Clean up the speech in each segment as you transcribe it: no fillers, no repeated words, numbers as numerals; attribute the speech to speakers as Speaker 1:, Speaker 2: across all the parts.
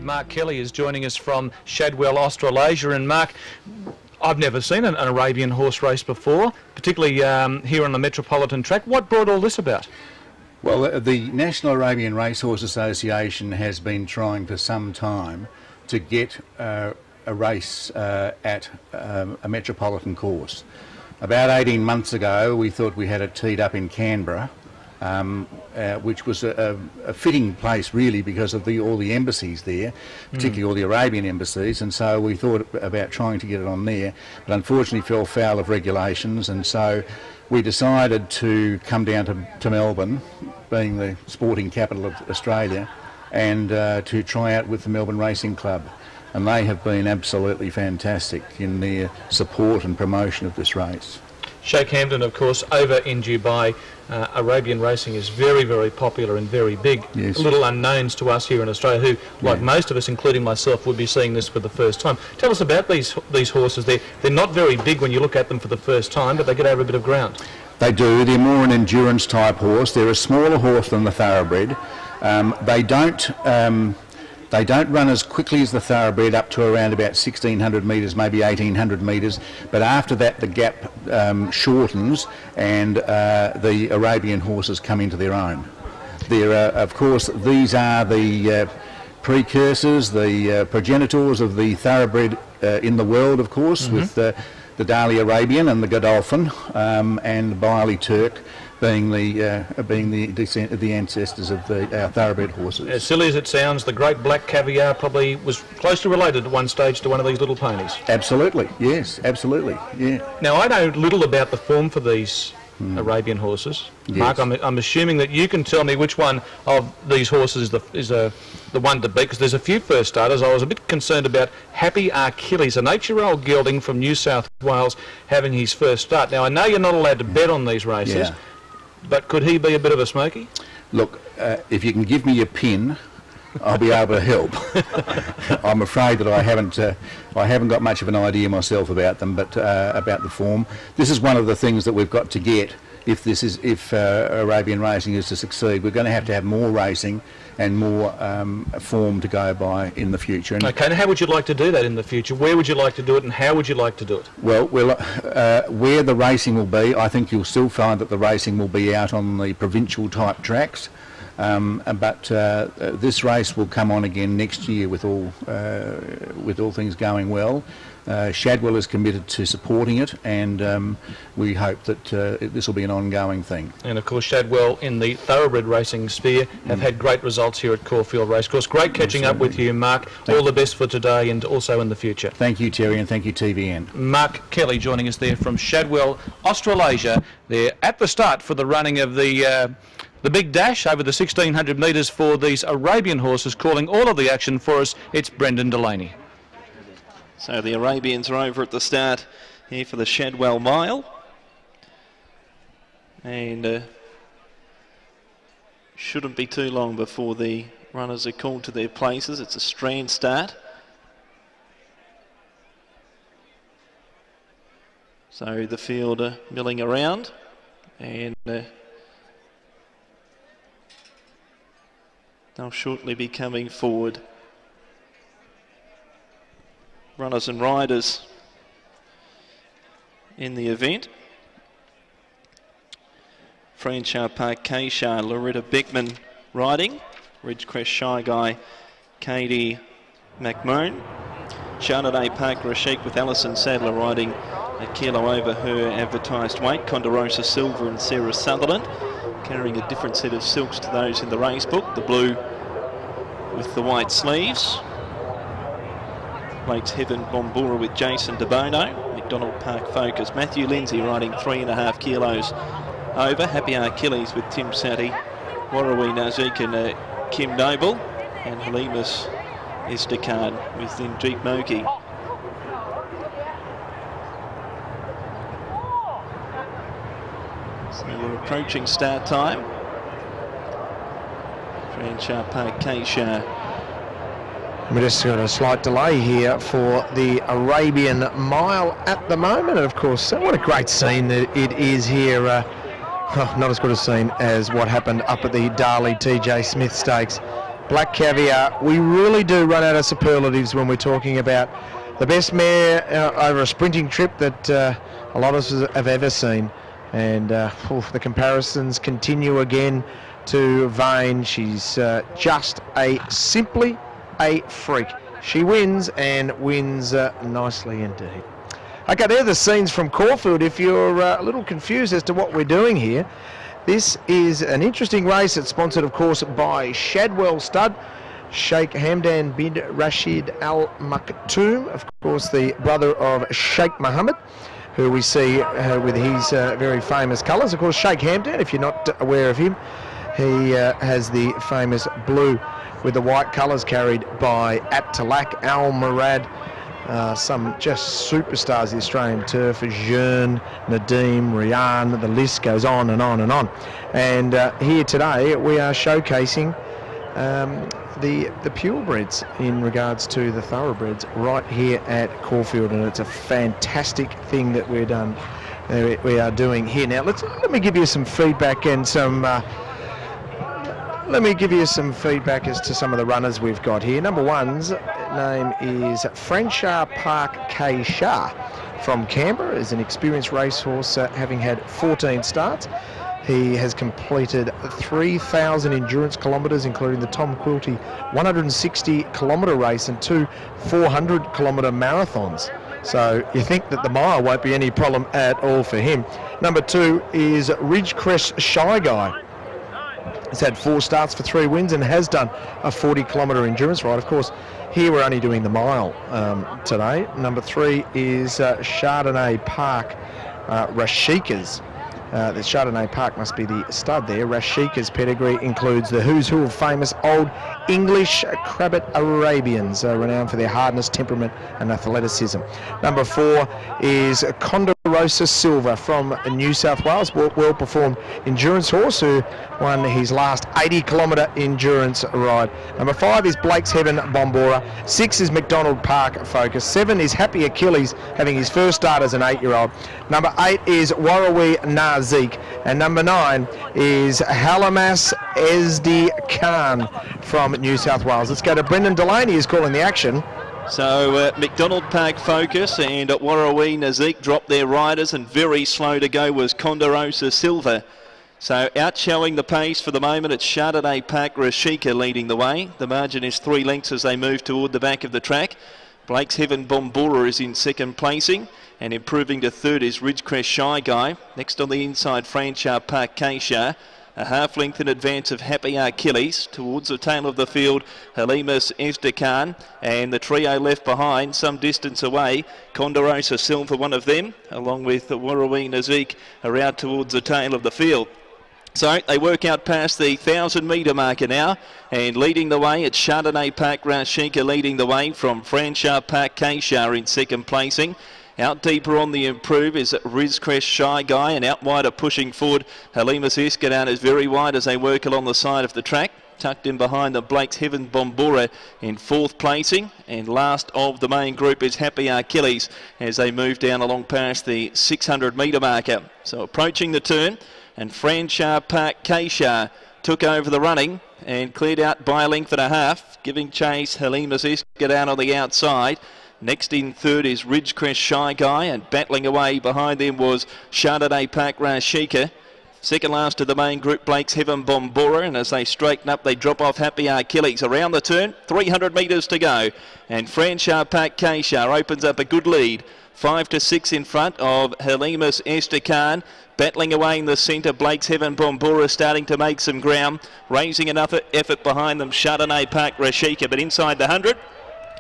Speaker 1: Mark Kelly is joining us from Shadwell, Australasia. And Mark, I've never seen an Arabian horse race before, particularly here on the Metropolitan Track. What brought all this about?
Speaker 2: Well, the National Arabian Racehorse Association has been trying for some time to get a race at a metropolitan course. About 18 months ago, we thought we had it teed up in Canberra, which was a fitting place really because of all the embassies there, particularly all the Arabian embassies, and so we thought about trying to get it on there, but unfortunately fell foul of regulations, and so we decided to come down to Melbourne, being the sporting capital of Australia, and to try out with the Melbourne Racing Club. And they have been absolutely fantastic in their support and promotion of this race.
Speaker 1: Sheikh Hamdan, of course, over in Dubai, Arabian racing is very, very popular and very big.
Speaker 2: Yes.
Speaker 1: Little unknowns to us here in Australia who, like most of us, including myself, would be seeing this for the first time. Tell us about these horses. They're not very big when you look at them for the first time, but they get over a bit of ground.
Speaker 2: They do. They're more an endurance type horse. They're a smaller horse than the thoroughbred. They don't run as quickly as the thoroughbred up to around about 1,600 metres, maybe 1,800 metres, but after that the gap shortens and the Arabian horses come into their own. Of course, these are the precursors, the progenitors of the thoroughbred in the world, of course, with the Dali Arabian and the Godolphin, and the Biley Turk being the ancestors of our thoroughbred horses.
Speaker 1: As silly as it sounds, the great black caviar probably was closely related at one stage to one of these little ponies.
Speaker 2: Absolutely, yes, absolutely, yeah.
Speaker 1: Now, I know little about the form for these Arabian horses.
Speaker 2: Yes.
Speaker 1: Mark, I'm assuming that you can tell me which one of these horses is the one to beat, because there's a few first starters. I was a bit concerned about Happy Achilles, an 8-year-old gelding from New South Wales, having his first start. Now, I know you're not allowed to bet on these races, but could he be a bit of a smoky?
Speaker 2: Look, if you can give me a pin, I'll be able to help. I'm afraid that I haven't got much of an idea myself about them, but about the form. This is one of the things that we've got to get if Arabian racing is to succeed. We're going to have more racing and more form to go by in the future. And
Speaker 1: okay, and how would you like to do that in the future? Where would you like to do it, and how would you like to do it?
Speaker 2: Well, where the racing will be, I think you'll still find that the racing will be out on the provincial type tracks. But this race will come on again next year with all things going well. Shadwell is committed to supporting it, and we hope that this will be an ongoing thing.
Speaker 1: And of course, Shadwell in the thoroughbred racing sphere have had great results here at Caulfield Racecourse. Great catching up with you, Mark. All the best for today and also in the future.
Speaker 2: Thank you, Terry, and thank you, TVN.
Speaker 1: Mark Kelly joining us there from Shadwell, Australasia. They're at the start for the running of the big dash over the 1,600 metres for these Arabian horses. Calling all of the action for us, it's Brendan Delaney.
Speaker 3: So the Arabians are over at the start here for the Shadwell Mile. And shouldn't be too long before the runners are called to their places. It's a strand start. So the field are milling around, and they'll shortly be coming forward. Runners and riders in the event: Franchard Park, K-Shar, Loretta Beckman riding, Ridgecrest Shy Guy, Katie McMoon, Chardonnay Park, Rashik with Alison Sadler riding a kilo over her advertised weight, Condorosa Silver and Sarah Sutherland, carrying a different set of silks to those in the race book, the blue with the white sleeves. Blake's Heaven Bombora with Jason DeBono, McDonald Park Focus, Matthew Lindsay riding 3.5 kilos over, Happy Achilles with Tim Sati, Warrawee Nazik and Kim Noble, and Halimas Estacard with Indjeet Moki. So we're approaching start time. Franchard Park, K-Shar.
Speaker 4: We just got a slight delay here for the Arabian Mile at the moment, and of course, what a great scene that it is here. Not as good a scene as what happened up at the Darley TJ Smith Stakes Black Caviar. We really do run out of superlatives when we're talking about the best mare over a sprinting trip that a lot of us have ever seen. And the comparisons continue again to Vane. She's simply a freak. She wins, and wins nicely indeed. Okay, there are the scenes from Caulfield. If you're a little confused as to what we're doing here, this is an interesting race. It's sponsored, of course, by Shadwell Stud, Sheikh Hamdan bin Rashid Al Maktoum, of course, the brother of Sheikh Mohammed, who we see with his very famous colours. Of course, Sheikh Hamdan, if you're not aware of him, he has the famous blue with the white colours carried by Abtalak, Al Murad, some just superstars of the Australian turf, Jean, Nadim, Rian, the list goes on and on and on. And here today we are showcasing the purebreds in regards to the thoroughbreds right here at Caulfield, and it's a fantastic thing that we are doing here. Now let me give you some feedback and some let me give you some feedback as to some of the runners we've got here. Number one's name is Franchar Park K. Shah from Canberra. Is an experienced racehorse, having had 14 starts. He has completed 3,000 endurance kilometres, including the Tom Quilty 160-kilometre race and 2 400-kilometre marathons. So you think that the mile won't be any problem at all for him. Number two is Ridgecrest Shy Guy. He's had 4 starts for 3 wins and has done a 40-kilometre endurance ride. Of course, here we're only doing the mile today. Number 3 is Chardonnay Park Rashika's. The Chardonnay Park must be the stud there. Rashika's pedigree includes the who's who of famous Old English Crabbit Arabians, renowned for their hardness, temperament and athleticism. Number 4 is Conderosa Silva from New South Wales, well-performed endurance horse who won his last 80-kilometre endurance ride. Number 5 is Blake's Heaven Bombora. 6 is McDonald Park Focus. 7 is Happy Achilles, having his first start as an 8-year-old. Number 8 is Warrawee Nazik. And number 9 is Halamas Esdi Khan from New South Wales. Let's go to Brendan Delaney, who's calling the action.
Speaker 3: So McDonald Park Focus and Warrawee Nazik dropped their riders, and very slow to go was Conderosa Silva. So outshowing the pace for the moment, it's Chardonnay Park Rashika leading the way. The margin is 3 lengths as they move toward the back of the track. Blake's Heaven Bombora is in second placing, and improving to third is Ridgecrest Shy Guy. Next on the inside, Franchar Park Keisha. A half length in advance of Happy Achilles. Towards the tail of the field, Halimas Ezdekan, and the trio left behind some distance away. Conderosa Silva, one of them, along with Warrawee Nazik, are out towards the tail of the field. So they work out past the 1,000-metre marker now, and leading the way, it's Chardonnay Park Rashika leading the way from Franchar Park Keisha in second placing. Out deeper on the improve is Ridgecrest Shy Guy, and out wider pushing forward, Halimas Iskadan is very wide as they work along the side of the track. Tucked in behind the Blake's Heaven Bombora in fourth placing, and last of the main group is Happy Achilles as they move down along past the 600-metre marker. So approaching the turn, and Franchar Park Keisha took over the running and cleared out by a length and a half, giving chase Halimas Iskadan on the outside. Next in third is Ridgecrest Shy Guy, and battling away behind them was Chardonnay Park Rashika. Second last of the main group, Blake's Heaven Bombora, and as they straighten up, they drop off Happy Achilles. Around the turn, 300 metres to go, and Franchar Park Keisha opens up a good lead. 5 to 6 in front of Halimas Ezdekan. Battling away in the centre, Blake's Heaven Bombora starting to make some ground. Raising enough effort behind them, Chardonnay Park Rashika, but inside the 100.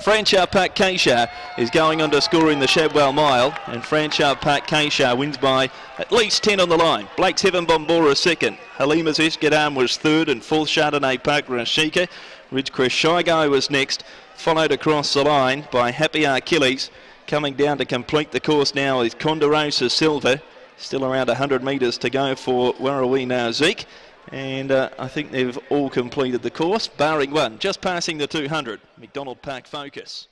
Speaker 3: Franchar Park Keisha is going on to score in the Shadwell Mile, and Franchar Park Keisha wins by at least 10 on the line. Blake's Heaven Bombora second. Halimas Ezdekan was third, and fourth Chardonnay Park Rashika. Ridgecrest Shy Guy was next, followed across the line by Happy Achilles. Coming down to complete the course now is Conderosa Silva. Still around 100 metres to go for Warrawee Nazik. And I think they've all completed the course, barring one, just passing the 200, McDonald Park Focus.